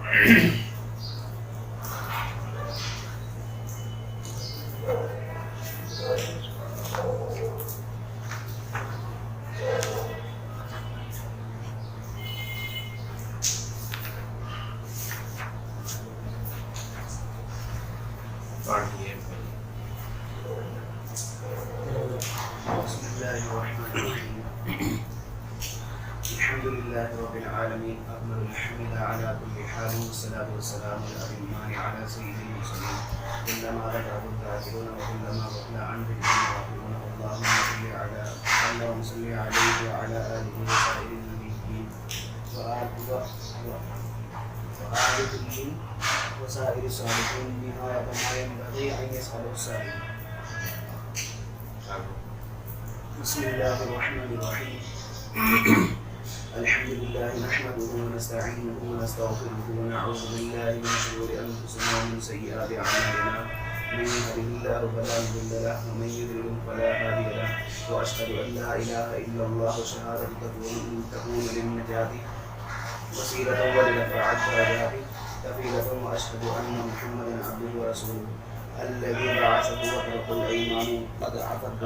پڑھیے بسم الله الرحمن الرحيم الحمد لله رب العالمين أكمل الحمد على كل حال والصلاة والسلام الأتمان على سيد المرسلين كلما ذكره الذاكرون وكلما غفل عنه الغافلون اللهم صل عليه وعلى آله وسائر النبيين وآل كل وسائر الصالحين نهاية ما ينبغي أن يسأل السائل. بسم الله الرحمن الرحيم الحمد لله نحمده ونستعينه ونستغفره ونعوذ بالله من شرور أنفسنا ومن سيئات أعمالنا من يهده الله فلا مضل له ومن يضلل فلا هادي له وأشهد أن لا إله إلا الله شهادة تكون للنجاة وسيلة ولرفع الدرجات كفيلة وأشهد أن محمدا عبده ورسوله الذي بعثه وترك الأيمان قد عفت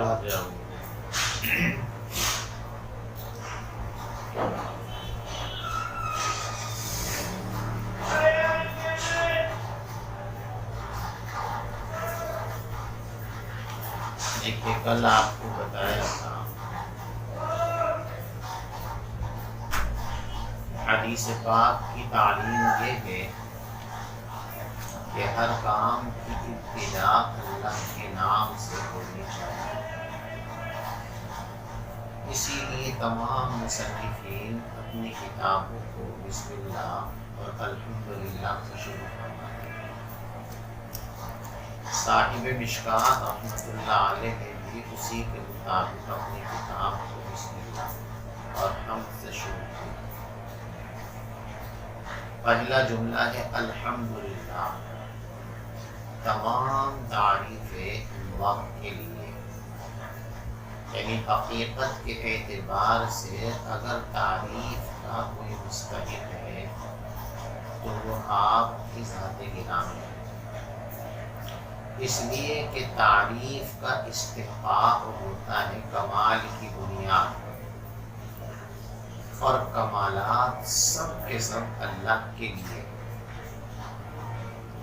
دیکھیے کل آپ کو بتایا تھا حدیث پاک کی تعلیم یہ ہے کہ ہر کام کی ابتدا اللہ کے نام سے ہونی چاہیے. اسی لیے تمام مصنفین اپنی کتابوں کو بسم اللہ اور الحمدللہ سے شروع فرماتے ہیں. صاحب مشکات رحمۃ اللہ علیہ نے بھی اسی کے مطابق اپنی کتاب کو بسم اللہ اور حمد سے شروع کی. پہلا جملہ ہے الحمدللہ، تمام تعریفیں اللہ کے لیے. یعنی حقیقت کے اعتبار سے اگر تعریف کا کوئی مستحق ہے تو وہ آپ کی ذات گرامی ہے. اس لیے کہ تعریف کا استحقاق ہوتا ہے کمال کی بنیاد پر، اور کمالات سب کے سب اللہ کے لیے.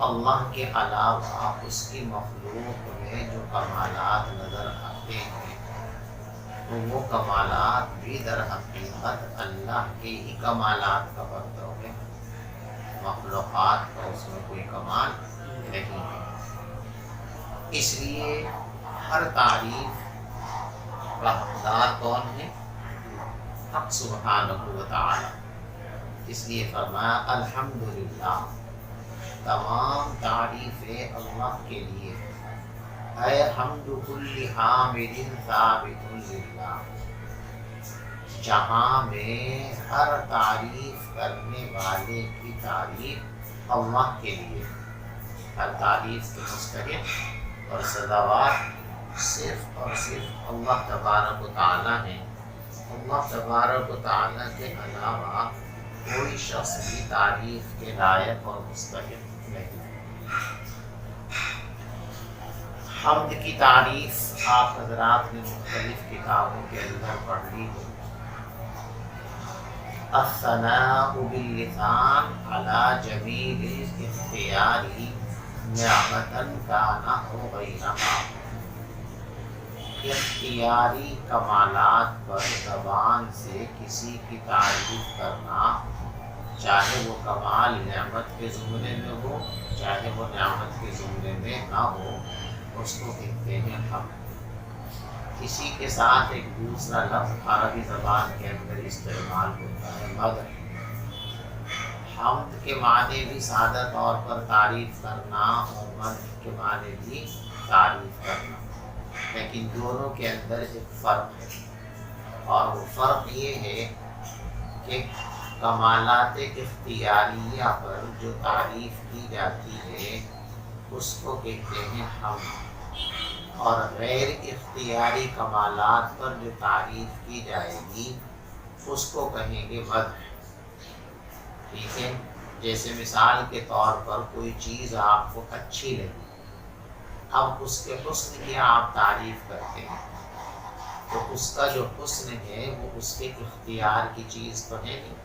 اللہ کے علاوہ اس کی مخلوق میں جو کمالات نظر آتے ہیں تو وہ کمالات بھی در حقیقت اللہ کے ہی کمالات کا برتو ہے. مخلوقات کا اس میں کوئی کمال نہیں ہے. اس لیے ہر تعریف کا حقدار کون ہے؟ حق سبحانہ و تعالی. اس لیے فرمایا الحمدللہ، تمام تعریفیں اللہ کے لیے. اے حمد کل حامد ثابت للہ، جہاں میں ہر تعریف کرنے والے کی تعریف اللہ کے لیے. ہر تعریف کے مستحق اور سزاوار صرف اور صرف اللہ تبارک و تعالی ہیں. اللہ تبارک و تعالی کے علاوہ کوئی شخص بھی تعریف کے لائق اور مستحق نہیں. حمد کی تعریف آپ حضرات نے مختلف کتابوں کے اندر پڑھ لی ہے. الثناء باللسان على جمیل الاختیار نعمتاً کان او غیرہا. اختیاری کمالات پر زبان سے کسی کی تعریف کرنا، چاہے وہ کمال نعمت کے زمرے میں ہو چاہے وہ نعمت کے زمرے میں نہ ہو، اس کو کہتے ہیں حمد. اسی کے ساتھ ایک دوسرا لفظ عربی زبان کے اندر استعمال ہوتا ہے مدح. حمد کے معنی بھی سادہ طور پر تعریف کرنا اور مدح کے معنی بھی تعریف کرنا، لیکن دونوں کے اندر ایک فرق ہے. اور وہ فرق یہ ہے کہ کمالات اختیاریہ پر جو تعریف کی جاتی ہے اس کو کہتے ہیں حمد، اور غیر اختیاری کمالات پر جو تعریف کی جائے گی اس کو کہیں گے مدح. ٹھیک ہے. جیسے مثال کے طور پر کوئی چیز آپ کو اچھی لگی، اب اس کے حسن کی آپ تعریف کرتے ہیں، تو اس کا جو حسن ہے وہ اس کے اختیار کی چیز تو ہے نہیں۔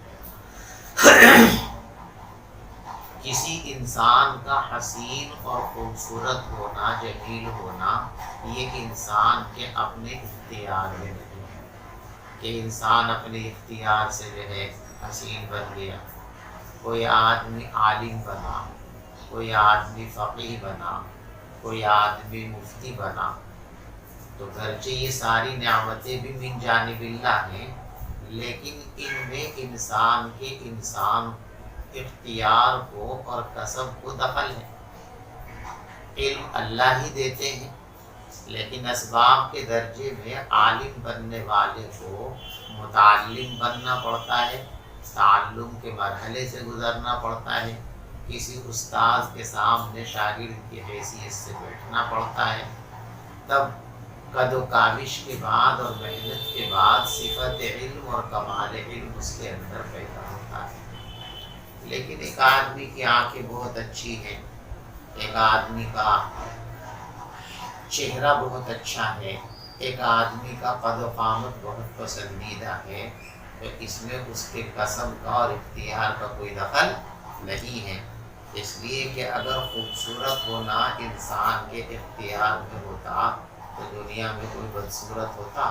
کسی انسان کا حسین اور خوبصورت ہونا، جمیل ہونا، یہ انسان کے اپنے اختیار میں نہیں ہے کہ انسان اپنے اختیار سے جو ہے حسین بن گیا۔ کوئی آدمی عالم بنا، کوئی آدمی فقیہ بنا، کوئی آدمی مفتی بنا، تو گرچہ یہ ساری نعمتیں بھی من جانب اللہ ہیں، لیکن ان میں انسان کے اختیار کو اور کسب کو دخل ہے۔ علم اللہ ہی دیتے ہیں، لیکن اسباب کے درجے میں عالم بننے والے کو متعلم بننا پڑتا ہے، تعلم کے مرحلے سے گزرنا پڑتا ہے، کسی استاذ کے سامنے شاگرد کی حیثیت سے بیٹھنا پڑتا ہے، تب قد و کاوش کے بعد اور محنت کے بعد صفت علم اور کمال علم اس کے اندر پیدا ہوتا ہے۔ لیکن ایک آدمی کی آنکھیں بہت اچھی ہیں، ایک آدمی کا چہرہ بہت اچھا ہے، ایک آدمی کا قد و قامت بہت پسندیدہ ہے، تو اس میں اس کے قسم کا اور اختیار کا کوئی دخل نہیں ہے۔ اس لیے کہ اگر خوبصورت ہونا انسان کے اختیار میں ہوتا تو دنیا میں کوئی بدصورت ہوتا؟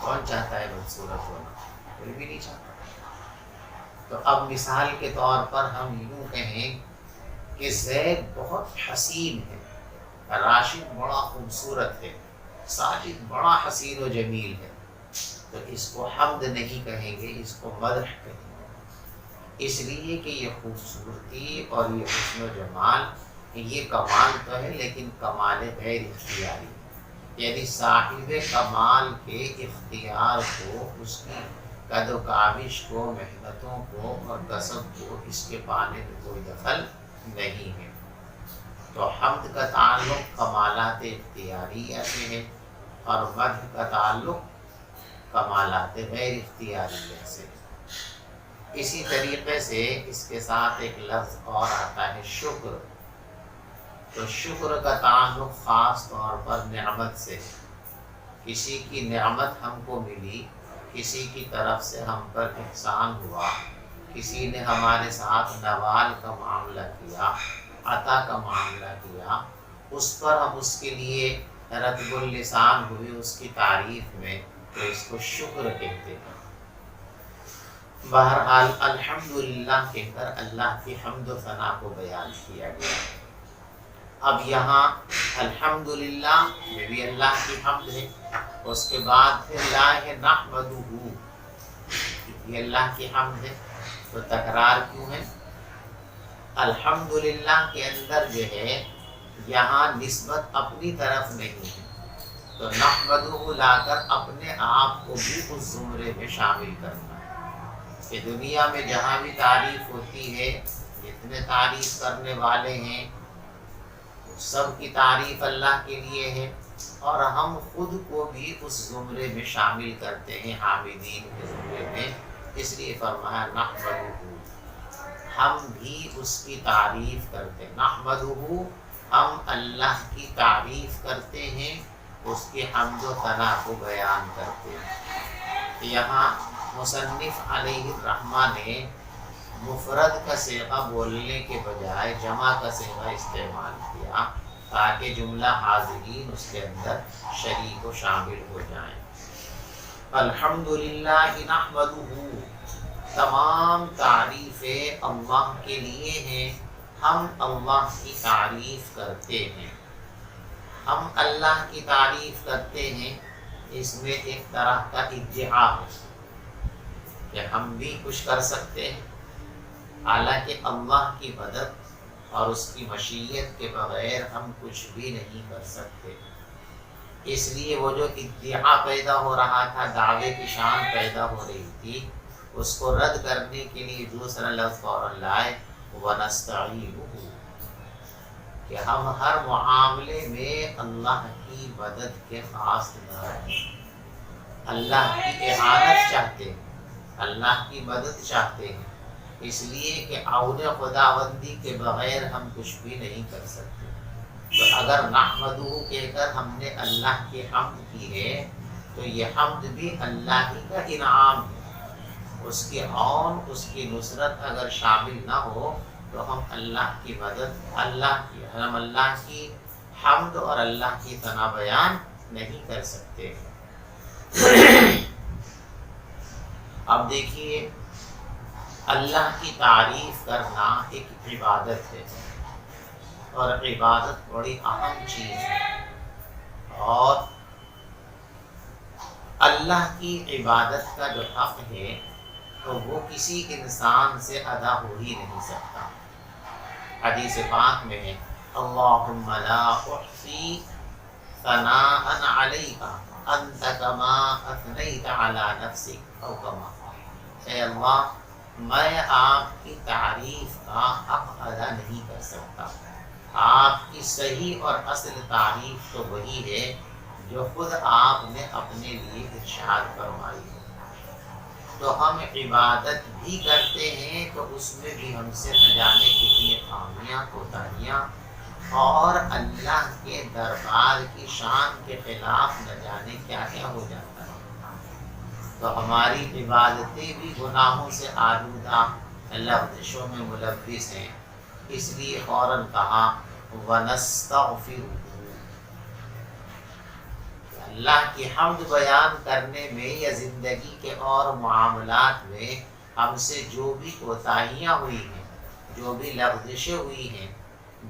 کون چاہتا ہے بدصورت ہونا؟ کوئی بھی نہیں چاہتا۔ تو اب مثال کے طور پر ہم یوں کہیں کہ زید بہت حسین ہے، راشد بڑا خوبصورت ہے، ساجد بڑا حسین و جمیل ہے، تو اس کو حمد نہیں کہیں گے، اس کو مدح کہیں گے، اس لیے کہ یہ خوبصورتی اور یہ حسن و جمال یہ کمال تو ہے، لیکن کمال غیر اختیاری، یعنی صاحب کمال کے اختیار کو، اس کی قد و کاوش کو، محنتوں کو اور کسب کو اس کے پانے میں کوئی دخل نہیں ہے۔ تو حمد کا تعلق کمالات اختیاریہ سے ہے اور مدح کا تعلق کمالات غیر اختیاریہ سے۔ اسی طریقے سے اس کے ساتھ ایک لفظ اور آتا ہے شکر، تو شکر کا تعلق خاص طور پر نعمت سے ہے۔ کسی کی نعمت ہم کو ملی، کسی کی طرف سے ہم پر احسان ہوا، کسی نے ہمارے ساتھ نوال کا معاملہ کیا، عطا کا معاملہ کیا، اس پر ہم اس کے لیے رطب اللسان ہوئے اس کی تعریف میں، تو اس کو شکر کہتے ہیں۔ بہرحال الحمدللہ کہہ کر اللہ کی حمد و ثنا کو بیان کیا گیا۔ اب یہاں الحمدللہ میں بھی اللہ کی حمد ہے، اس کے بعد پھر لا ہے نحمدہ، یہ اللہ کی حمد ہے، تو تکرار کیوں ہے؟ الحمدللہ کے اندر جو ہے یہاں نسبت اپنی طرف نہیں ہے، تو نحمدہ لا کر اپنے آپ کو بھی اس زمرے میں شامل کرنا ہے کہ دنیا میں جہاں بھی تعریف ہوتی ہے، جتنے تعریف کرنے والے ہیں سب کی تعریف اللہ کے لیے ہے، اور ہم خود کو بھی اس زمرے میں شامل کرتے ہیں، حامدین کے زمرے میں، اس لیے فرمایا نحمدہ، ہم بھی اس کی تعریف کرتے ہیں، نحمدہ ہم اللہ کی تعریف کرتے ہیں، اس کی حمد و ثنا کو بیان کرتے ہیں۔ یہاں مصنف علیہ الرحمہ نے مفرد کا صیغہ بولنے کے بجائے جمع کا صیغہ استعمال کیا تاکہ جملہ حاضرین اس کے اندر شریک و شامل ہو جائیں۔ الحمدللہ نحمدہ، تمام تعریفیں اللہ کے لیے ہیں، ہم اللہ کی تعریف کرتے ہیں۔ ہم اللہ کی تعریف کرتے ہیں، اس میں ایک طرح کا ادعا ہے کہ ہم بھی کچھ کر سکتے ہیں، حالانکہ اللہ کی مدد اور اس کی مشیت کے بغیر ہم کچھ بھی نہیں کر سکتے۔ اس لیے وہ جو ادعا پیدا ہو رہا تھا، دعوے کی شان پیدا ہو رہی تھی، اس کو رد کرنے کے لیے دوسرا لفظ فوراً لائے وَنَسْتَعِينُهُ، کہ ہم ہر معاملے میں اللہ کی مدد کے قاصدار ہیں، اللہ کی اعانت چاہتے ہیں، اللہ کی مدد چاہتے ہیں، اس لیے کہ عون خداوندی کے بغیر ہم کچھ بھی نہیں کر سکتے۔ تو اگر نحمدہ کہہ کر ہم نے اللہ کی حمد کی ہے تو یہ حمد بھی اللہ ہی کا انعام ہے۔ اس کی عون، اس کی نصرت اگر شامل نہ ہو تو ہم اللہ کی مدد، ہم اللہ کی حمد اور اللہ کی ثنا بیان نہیں کر سکتے۔ اب دیکھیے، اللہ کی تعریف کرنا ایک عبادت ہے، اور عبادت بڑی اہم چیز ہے، اور اللہ کی عبادت کا جو حق ہے تو وہ کسی انسان سے ادا ہو ہی نہیں سکتا۔ حدیث پاک میں ہے اللہم لا احصی ثناء علیک انت کما اثنیت علی نفسک او کما قال۔ اے اللہ، میں آپ کی تعریف کا حق ادا نہیں کر سکتا۔ آپ کی صحیح اور اصل تعریف تو وہی ہے جو خود آپ نے اپنے لیے ارشاد فرمائی ہے۔ تو ہم عبادت بھی کرتے ہیں تو اس میں بھی ہم سے نہ جانے کتنی خامیاں، کوتاہیاں، اور اللہ کے دربار کی شان کے خلاف نہ جانے کیا کیا ہو جاتا ہے۔ تو ہماری عبادتیں بھی گناہوں سے آلودہ، لغزشوں میں ملوث ہیں، اس لیے فوراً کہا وَنَسْتَغْفِرُهُ۔ اللہ کی حمد بیان کرنے میں یا زندگی کے اور معاملات میں ہم سے جو بھی کوتاہیاں ہوئی ہیں، جو بھی لغزشیں ہوئی ہیں،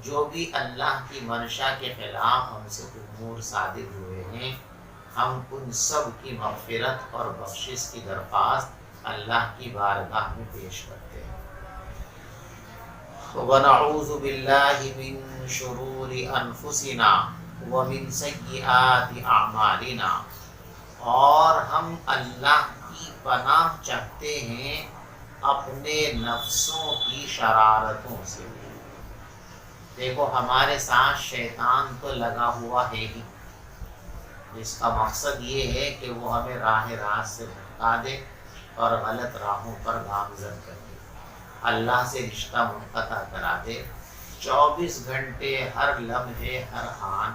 جو بھی اللہ کی منشا کے خلاف ہم سے امور صادر ہوئے ہیں، ہم ان سب کی مغفرت اور بخشش کی درخواست اللہ کی بارگاہ میں پیش کرتے ہیں۔ وَنَعُوذُ بِاللَّهِ مِن شُرُورِ أَنفُسِنَا وَمِن سَيِّئَاتِ أَعْمَالِنَا، اور ہم اللہ کی پناہ چاہتے ہیں اپنے نفسوں کی شرارتوں سے۔ دیکھو، ہمارے ساتھ شیطان تو لگا ہوا ہے ہی، جس کا مقصد یہ ہے کہ وہ ہمیں راہ راست سے بھٹکا دے اور غلط راہوں پر گامزن کر دے، اللہ سے رشتہ منقطع کرا دے۔ 24 گھنٹے، ہر لمحے، ہر آن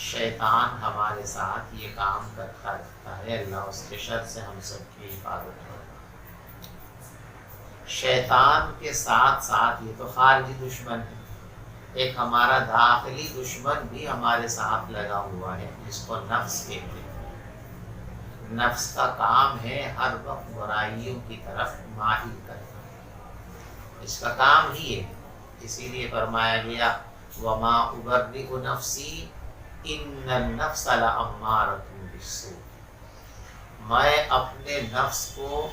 شیطان ہمارے ساتھ یہ کام کرتا رہتا ہے۔ اللہ اس کے شر سے ہم سب کی حفاظت کرے۔ شیطان کے ساتھ ساتھ یہ تو خارجی دشمن ہے، ایک ہمارا داخلی دشمن بھی ہمارے ساتھ لگا ہوا ہے، جس کو نفس کہتے ہیں۔ نفس کا کام ہے ہر وقت برائیوں کی طرف مائل کرنا، اس کا کام ہی ہے۔ اسی لیے فرمایا گیا وَمَا أُبَرِّئُ نَفْسِي إِنَّ النَّفْسَ لَأَمَّارَةٌ بِالسُّوءِ۔ میں اپنے نفس کو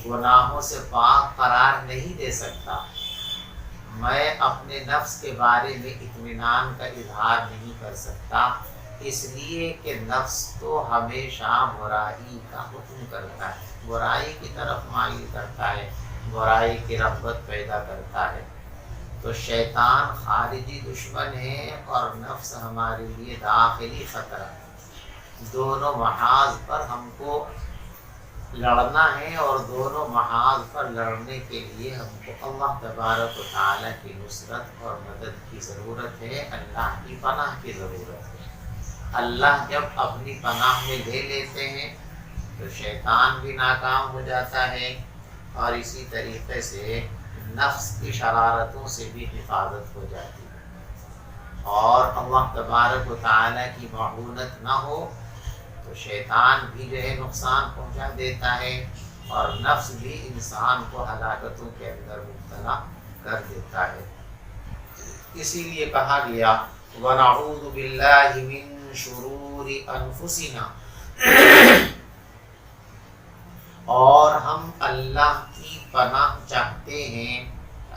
گناہوں سے پاک قرار نہیں دے سکتا، میں اپنے نفس کے بارے میں اطمینان کا اظہار نہیں کر سکتا، اس لیے کہ نفس تو ہمیشہ برائی کا حکم کرتا ہے، برائی کی طرف مائل کرتا ہے، برائی کی رغبت پیدا کرتا ہے۔ تو شیطان خارجی دشمن ہے اور نفس ہمارے لیے داخلی خطرہ ہے۔ دونوں محاذ پر ہم کو لڑنا ہے، اور دونوں محاذ پر لڑنے کے لیے ہم کو اللہ تبارک و تعالیٰ کی نصرت اور مدد کی ضرورت ہے، اللہ کی پناہ کی ضرورت ہے۔ اللہ جب اپنی پناہ میں لے لیتے ہیں تو شیطان بھی ناکام ہو جاتا ہے، اور اسی طریقے سے نفس کی شرارتوں سے بھی حفاظت ہو جاتی ہے۔ اور اللہ تبارک و تعالیٰ کی معونت نہ ہو تو شیطان بھی جو ہے نقصان پہنچا دیتا ہے، اور نفس بھی انسان کو ہلاکتوں کے اندر مبتلا کر دیتا ہے۔ اسی لیے کہا گیا وَنَعُوذُ بِاللَّهِ مِن شُرُورِ أَنفُسِنَا، اور ہم اللہ کی پناہ چاہتے ہیں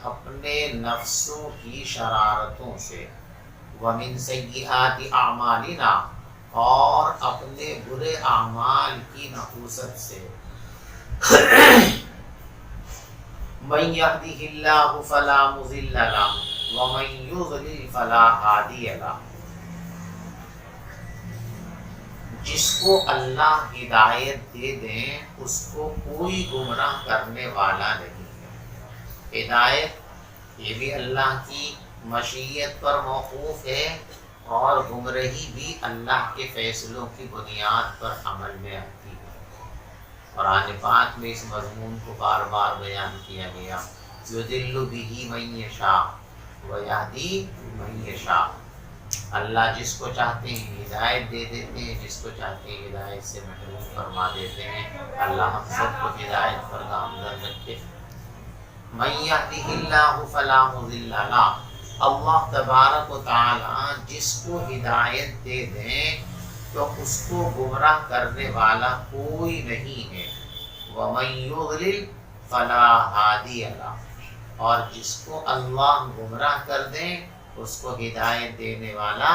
اپنے نفسوں کی شرارتوں سے، وَمِن سَيِّئَاتِ أَعْمَالِنَا، اور اپنے برے اعمال کی نحوست سے۔ مَن يَهْدِهِ اللَّهُ فَلَا مُضِلَّ لَهُ وَمَن يُضْلِلْ فَلَا هَادِيَ لَهُ۔ جس کو اللہ ہدایت دے دیں اس کو کوئی گمراہ کرنے والا نہیں ہے، ہدایت یہ بھی اللہ کی مشیت پر موقوف ہے، اور گمراہی بھی اللہ کے فیصلوں کی بنیاد پر عمل میں آتی ہے۔ قرآن پاک میں اس مضمون کو بار بار بیان کیا گیا، یضل بہ من یشاء ویہدی من یشاء۔ اللہ جس کو چاہتے ہیں ہدایت دے دیتے ہیں، جس کو چاہتے ہیں ہدایت سے محروم فرما دیتے ہیں۔ اللہ ہم سب کو ہدایت پر گامزن رکھے۔ من یہدہ اللہ فلا مضل لہ، اللہ تبارک و تعالی جس کو ہدایت دے دیں تو اس کو گمراہ کرنے والا کوئی نہیں ہے۔ ومن یضلل فلا ہادی لہ، اور جس کو اللہ گمراہ کر دیں اس کو ہدایت دینے والا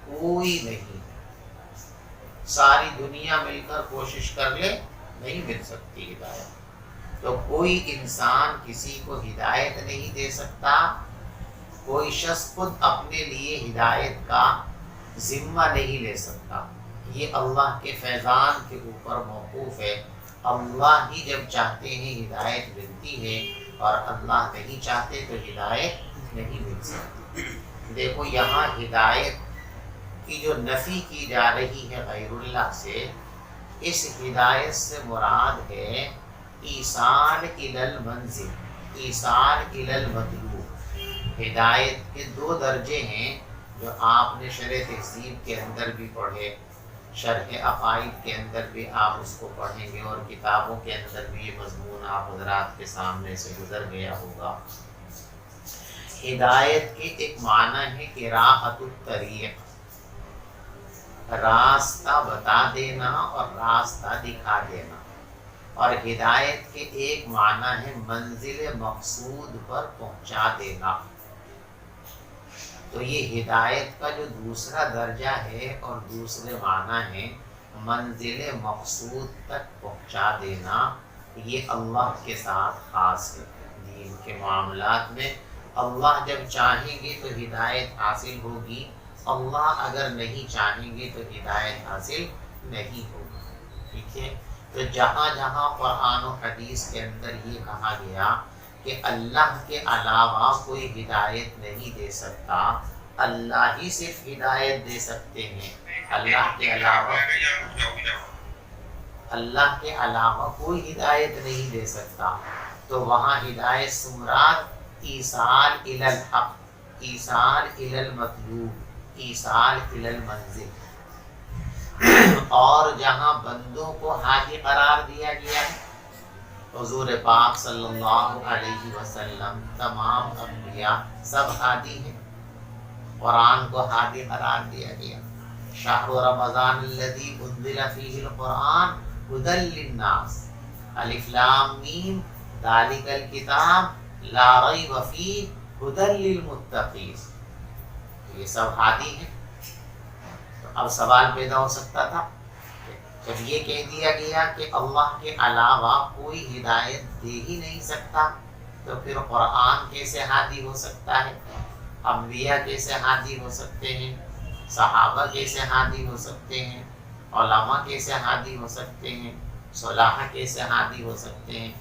کوئی نہیں ہے۔ ساری دنیا مل کر کوشش کر لے، نہیں مل سکتی ہدایت۔ تو کوئی انسان کسی کو ہدایت نہیں دے سکتا، کوئی شخص خود اپنے لیے ہدایت کا ذمہ نہیں لے سکتا۔ یہ اللہ کے فیضان کے اوپر موقوف ہے۔ اللہ ہی جب چاہتے ہیں ہدایت ملتی ہے، اور اللہ نہیں چاہتے تو ہدایت نہیں مل سکتی۔ دیکھو یہاں ہدایت کی جو نفی کی جا رہی ہے غیر اللہ سے، اس ہدایت سے مراد ہے ایصال الی المنزل، ایصال الی المطلوب۔ ہدایت کے دو درجے ہیں جو آپ نے شرح تہذیب کے اندر بھی پڑھے، شرح عقائد کے اندر بھی آپ اس کو پڑھیں گے، اور کتابوں کے اندر بھی یہ مضمون آپ حضرات کے سامنے سے گزر گیا ہوگا۔ ہدایت کے ایک معنی ہے اراحۃ الطریق، راستہ بتا دینا اور راستہ دکھا دینا، اور ہدایت کے ایک معنی ہے منزل مقصود پر پہنچا دینا۔ تو یہ ہدایت کا جو دوسرا درجہ ہے اور دوسرے معنی ہے منزل مقصود تک پہنچا دینا، یہ اللہ کے ساتھ خاص ہے۔ دین کے معاملات میں اللہ جب چاہیں گے تو ہدایت حاصل ہوگی، اللہ اگر نہیں چاہیں گے تو ہدایت حاصل نہیں ہوگی۔ ٹھیک ہے، تو جہاں جہاں قرآن و حدیث کے اندر یہ کہا گیا کہ اللہ کے علاوہ کوئی ہدایت نہیں دے سکتا، اللہ ہی صرف ہدایت دے سکتے ہیں، اللہ کے علاوہ کوئی ہدایت نہیں دے سکتا، تو وہاں ہدایت سے مراد ایصال الی الحق، ایصال الی المطلوب، ایصال الی المنزل۔ اور جہاں بندوں کو ہادی قرار دیا گیا ہے، حضور پاک صلی اللہ علیہ وسلم، تمام انبیاء سب ہادی ہیں، قرآن کو ہادی قرار دیا گیا۔ شہر رمضان الذی انزل فیہ القرآن ھدی للناس، الف لام میم ذالک الکتاب لا ریب فیہ ھدی للمتقین۔ یہ سب ہادی ہیں۔ تو اب سوال پیدا ہو سکتا تھا، جب یہ کہہ دیا گیا کہ اللہ کے علاوہ کوئی ہدایت دے ہی نہیں سکتا، تو پھر قرآن کیسے ہادی ہو سکتا ہے؟ انبیاء کیسے ہادی ہو سکتے ہیں؟ صحابہ کیسے ہادی ہو سکتے ہیں؟ علماء کیسے ہادی ہو سکتے ہیں؟ صلاح کیسے ہادی ہو سکتے ہیں؟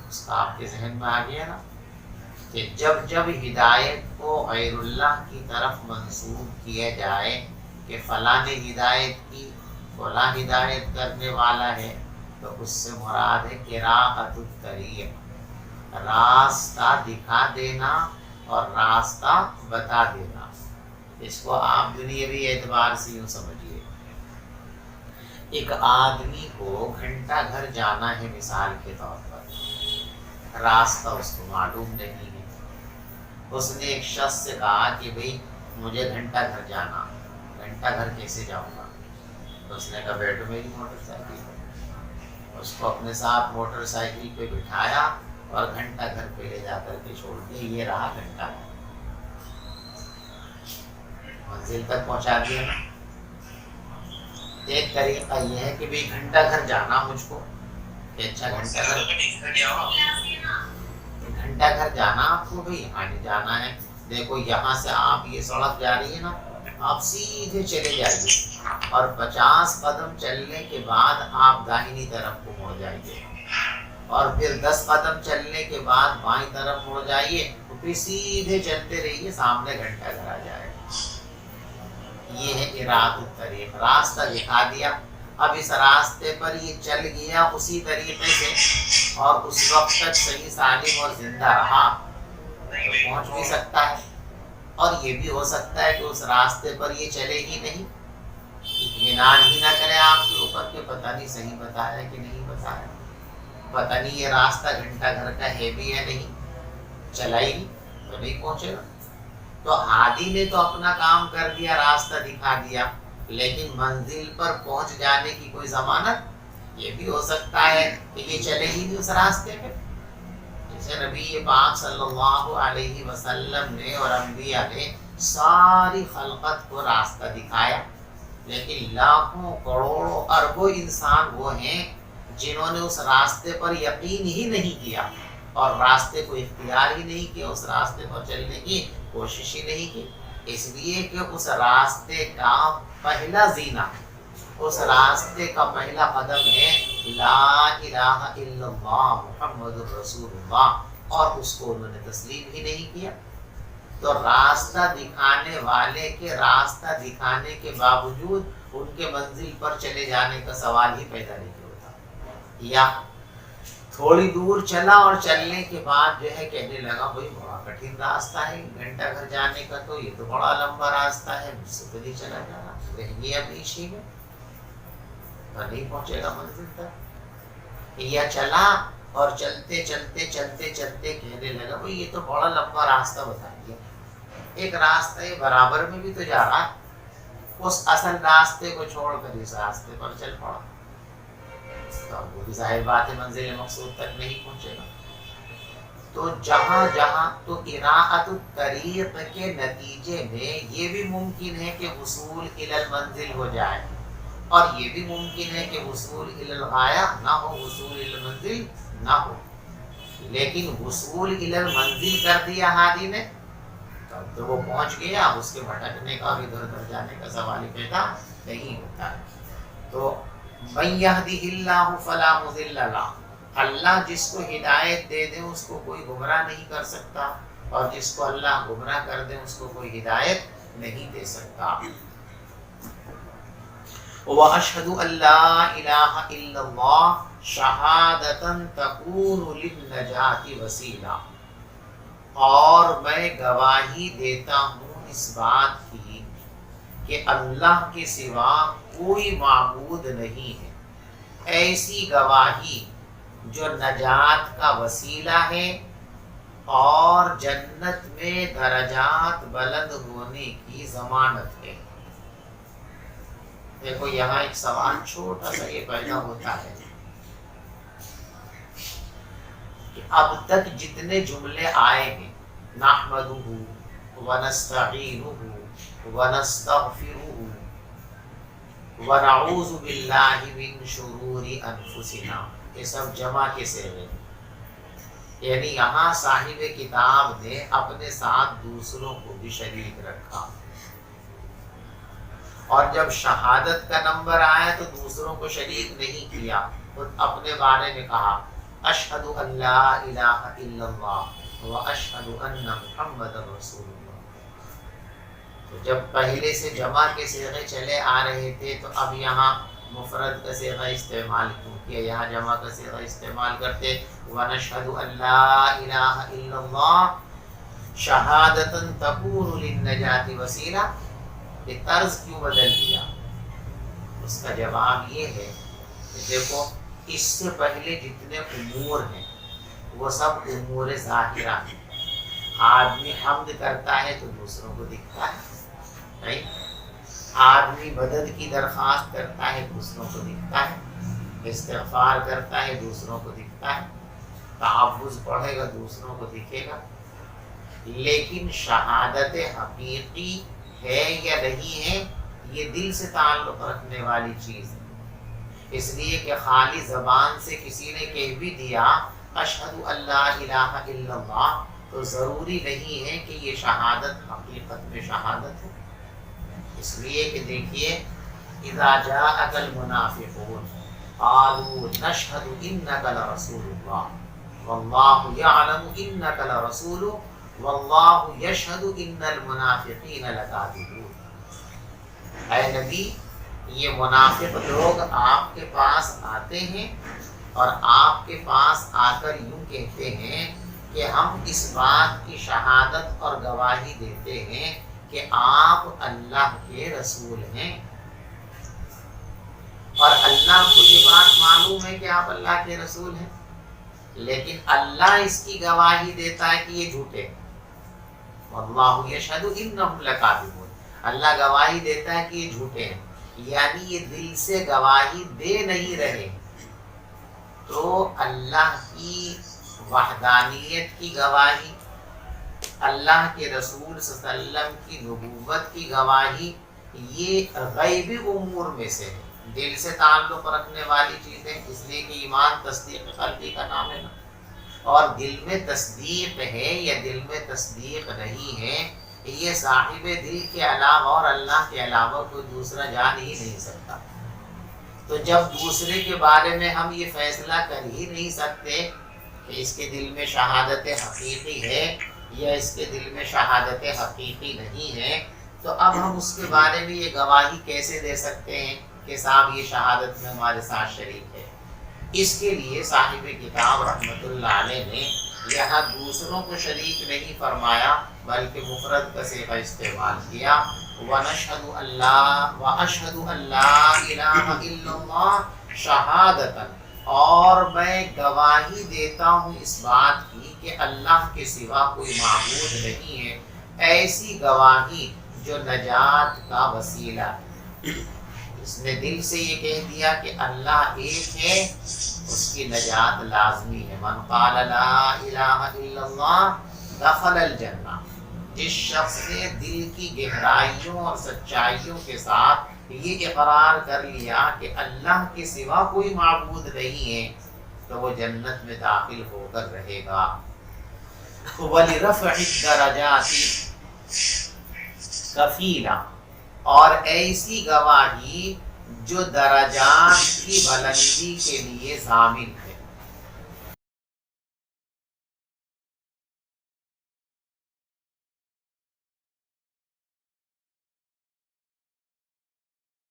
اس کا آپ کے ذہن میں آ گیا نا کہ جب جب ہدایت کو غیر اللہ کی طرف منسوب کیا جائے کہ فلاں نے ہدایت کی، فلاں ہدایت کرنے والا ہے، تو اس سے مراد ہے اراحۃ الطریق، راستہ دکھا دینا اور راستہ بتا دینا۔ اس کو آپ دنیاوی اعتبار سے یوں سمجھیے، ایک آدمی کو گھنٹہ گھر جانا ہے مثال کے طور پر، راستہ اس کو معلوم نہیں ہے، اس نے ایک شخص سے کہا کہ بھئی مجھے گھنٹہ گھر جانا، گھنٹہ گھر کیسے جاؤں گا؟ تو اس نے کہا بیٹھو میری موٹر سائیکل پر۔ اس کو اپنے ساتھ موٹر سائیکل پہ بٹھایا اور گھنٹہ گھر پہ لے جا کر کے چھوڑ دیا، یہ رہا گھنٹہ گھر، منزل تک پہنچا دیا نا۔ ایک طریقہ یہ ہے کہ بھئی گھنٹہ گھر جانا مجھ کو، کہ اچھا گھنٹہ گھر جانا آپ کو، بھئی یہاں نہیں جانا ہے، دیکھو یہاں سے آپ یہ سڑک جا رہی ہے نا، آپ سیدھے چلے جائیے اور 50 قدم چلنے کے بعد آپ داہنی طرف کو مڑ جائیے۔ اور پھر 10 قدم چلنے کے بعد بائیں طرف مڑ جائیے تو پھر سیدھے چلتے رہیے، سامنے گھنٹہ گھر آ جائے گا۔ یہ ہے اراد الطریق، راستہ دکھا دیا، اب اس راستے پر یہ چل گیا اسی طریقے سے اور اس وقت تک صحیح سالم اور زندہ رہا تو پہنچ بھی سکتا ہے، اور یہ بھی ہو سکتا ہے کہ اس راستے پر یہ چلے ہی نہیں، اطمینان ہی نہ کرے آپ کے اوپر کہ پتہ نہیں صحیح بتایا کہ نہیں بتایا، پتہ نہیں یہ راستہ گھنٹہ گھر کا ہے بھی یا نہیں، چلا ہی نہیں تو نہیں پہنچے گا۔ تو ہادی نے تو اپنا کام کر دیا، راستہ دکھا دیا، لیکن منزل پر پہنچ جانے کی کوئی ضمانت؟ یہ بھی ہو سکتا ہے کہ یہ چلے ہی نہیں اس راستے پہ، جیسے نبی پاک صلی اللہ علیہ وسلم نے اور انبیاء نے ساری خلقت کو راستہ دکھایا، لیکن لاکھوں کروڑوں اربوں انسان وہ ہیں جنہوں نے اس راستے پر یقین ہی نہیں کیا اور راستے کو اختیار ہی نہیں کیا، اس راستے پر چلنے کی کوشش ہی نہیں کی، اس لیے کہ اس راستے کا پہلا زینہ، اس راستے کا پہلا قدم ہے لا الہ الا اللہ محمد الرسول اللہ، اور اس کو انہوں نے تسلیم ہی نہیں کیا۔ تو راستہ دکھانے والے کے راستہ دکھانے کے باوجود ان کے منزل پر چلے جانے کا سوال ہی پیدا نہیں ہوتا، یا تھوڑی دور چلا اور چلنے کے بعد جو ہے کہنے لگا بھائی بڑا کٹھن راستہ ہے گھنٹہ گھر جانے کا، تو یہ تو بڑا لمبا راستہ ہے، مجھ سے تو نہیں چلا جا رہا، رہیں گے اب اسی میں تو نہیں پہنچے گا منزل تک۔ یا چلا اور چلتے چلتے چلتے چلتے کہنے لگا بھائی یہ تو بڑا لمبا راستہ بتا دیا، ایک راستہ برابر میں بھی تو جا رہا ہے، اس اصل راستے کو چھوڑ کر اس راستے پر چل پڑا، تو وہ بھی ظاہر بات ہے منزل مقصود تک نہیں پہنچے گا۔ تو جہاں جہاں تو قراءۃ الطریق کے نتیجے میں یہ بھی ممکن ہے کہ وصول الی المنزل ہو جائے، اور یہ بھی ممکن ہے کہ وصول الی الغایہ نہ ہو، وصول الی المنزل نہ ہو، لیکن وصول الی المنزل کر دیا ہادی نے تو وہ پہنچ گیا، اس کے بھٹکنے کا اور ادھر ادھر جانے کا سوال ہی پیدا نہیں ہوتا ہے۔ تو من یہدہ اللہ فلا مضل لہ، اللہ جس کو ہدایت دے دے اس کو کوئی گمراہ نہیں کر سکتا، اور جس کو اللہ گمراہ کر دے اس کو کوئی ہدایت نہیں دے سکتا۔ وَأَشْهَدُ أَن لَّا إِلَٰهَ إِلَّا اللَّهُ شَهَادَةً تَكُونُ لِلنَّجَاةِ وَسِيلَةً، اور میں گواہی دیتا ہوں اس بات کی کہ اللہ کے سوا کوئی معبود نہیں ہے، ایسی گواہی جو نجات کا وسیلہ ہے اور جنت میں درجات بلند ہونے کی ضمانت ہے۔ دیکھو یہاں ایک سوال چھوٹا سا یہ پیدا ہوتا ہے کہ اب تک جتنے جملے آئے ہیں نحمدہ ونستعینہ ونستغفرہ ونعوذ باللہ من شرور انفسنا، یہ سب جمع کے صیغے، یعنی یہاں صاحب کتاب نے اپنے ساتھ دوسروں کو بھی شریک رکھا، اور جب شہادت کا نمبر آیا تو دوسروں کو شریک نہیں کیا، خود اپنے بارے میں کہا اشہد ان لا الہ الا اللہ واشہد ان محمد رسول اللہ۔ تو جب پہلے سے جمع کے صیغے چلے آ رہے تھے تو اب یہاں مفرد کا صیغہ استعمال کیوں کیا، یہاں جمع کا صیغہ استعمال کرتے ونشہد ان لا الہ الا اللہ شہادۃ تکون للنجاۃ وسیلہ، یہ طرز کیوں بدل دیا؟ اس کا جواب یہ ہے کہ دیکھو اس سے پہلے جتنے امور ہیں وہ سب امور ظاہرہ ہیں، آدمی حمد کرتا ہے تو دوسروں کو دکھتا ہے، نہیں؟ آدمی مدد کی درخواست کرتا ہے دوسروں کو دکھتا ہے، استغفار کرتا ہے دوسروں کو دکھتا ہے، تحفظ پڑھے گا دوسروں کو دکھے گا، لیکن شہادت حقیقی ہے یا نہیں ہے یہ دل سے تعلق رکھنے والی چیز ہے، اس لیے کہ خالی زبان سے کسی نے کہہ بھی دیا اشہد ان لا الہ الا اللہ تو ضروری نہیں ہے کہ یہ شہادت حقیقت میں شہادت ہے، اس لیے کہ دیکھیے اذا جاءک المنافقون، قالوا نشهد إنك لرسول الله والله يعلم إنك لرسول والله يشهد إن المنافقين لكاذبون۔ اے نبی، یہ منافق لوگ آپ کے پاس آتے ہیں اور آپ کے پاس آ کر یوں کہتے ہیں کہ ہم اس بات کی شہادت اور گواہی دیتے ہیں کہ آپ اللہ کے رسول ہیں، اور اللہ کو یہ بات معلوم ہے کہ آپ اللہ کے رسول ہیں، لیکن اللہ اس کی گواہی دیتا ہے کہ یہ جھوٹے ہیں۔ واللہ یشہد انہم لکاذبون، اللہ گواہی دیتا ہے کہ یہ جھوٹے ہیں، یعنی یہ دل سے گواہی دے نہیں رہے تو اللہ کی وحدانیت کی گواہی، اللہ کے رسول صلی اللہ علیہ وسلم کی نبوت کی گواہی، یہ غیبی امور میں سے ہے، دل سے تعلق رکھنے والی چیزیں، اس لیے کہ ایمان تصدیق قلبی کا نام ہے نا، اور دل میں تصدیق ہے یا دل میں تصدیق نہیں ہے، یہ صاحب دل کے علاوہ اور اللہ کے علاوہ کوئی دوسرا جان ہی نہیں سکتا۔ تو جب دوسرے کے بارے میں ہم یہ فیصلہ کر ہی نہیں سکتے کہ اس کے دل میں شہادت حقیقی ہے یا اس کے دل میں شہادت حقیقی نہیں ہے، تو اب ہم اس کے بارے میں یہ گواہی کیسے دے سکتے ہیں کہ صاحب یہ شہادت میں ہمارے ساتھ شریک ہے؟ اس کے لیے صاحب کتاب رحمۃ اللہ علیہ نے یہاں دوسروں کو شریک نہیں فرمایا بلکہ مفرد کا صیغہ استعمال کیا، وَنَشْهَدُ اللَّهَ وَأَشْهَدُ أَن لَّا إِلَٰهَ إِلَّا اللَّهُ شہادتاً، اور میں گواہی دیتا ہوں اس بات کی کہ اللہ کے سوا کوئی معبود نہیں ہے، ایسی گواہی جو نجات کا وسیلہ ہے۔ اس نے دل سے یہ کہہ دیا کہ اللہ ایک ہے، اس کی نجات لازمی ہے۔ من قال لا الہ الا اللہ دخل الجنہ، جس شخص نے دل کی گہرائیوں اور سچائیوں کے ساتھ یہ اقرار کر لیا کہ اللہ کے سوا کوئی معبود نہیں ہے تو وہ جنت میں داخل ہو کر رہے گا۔ وَلِرَفْعِ الدَّرَجَاتِ کفیلا، اور ایسی گواہی جو درجات کی بلندی کے لیے ضامن ہے۔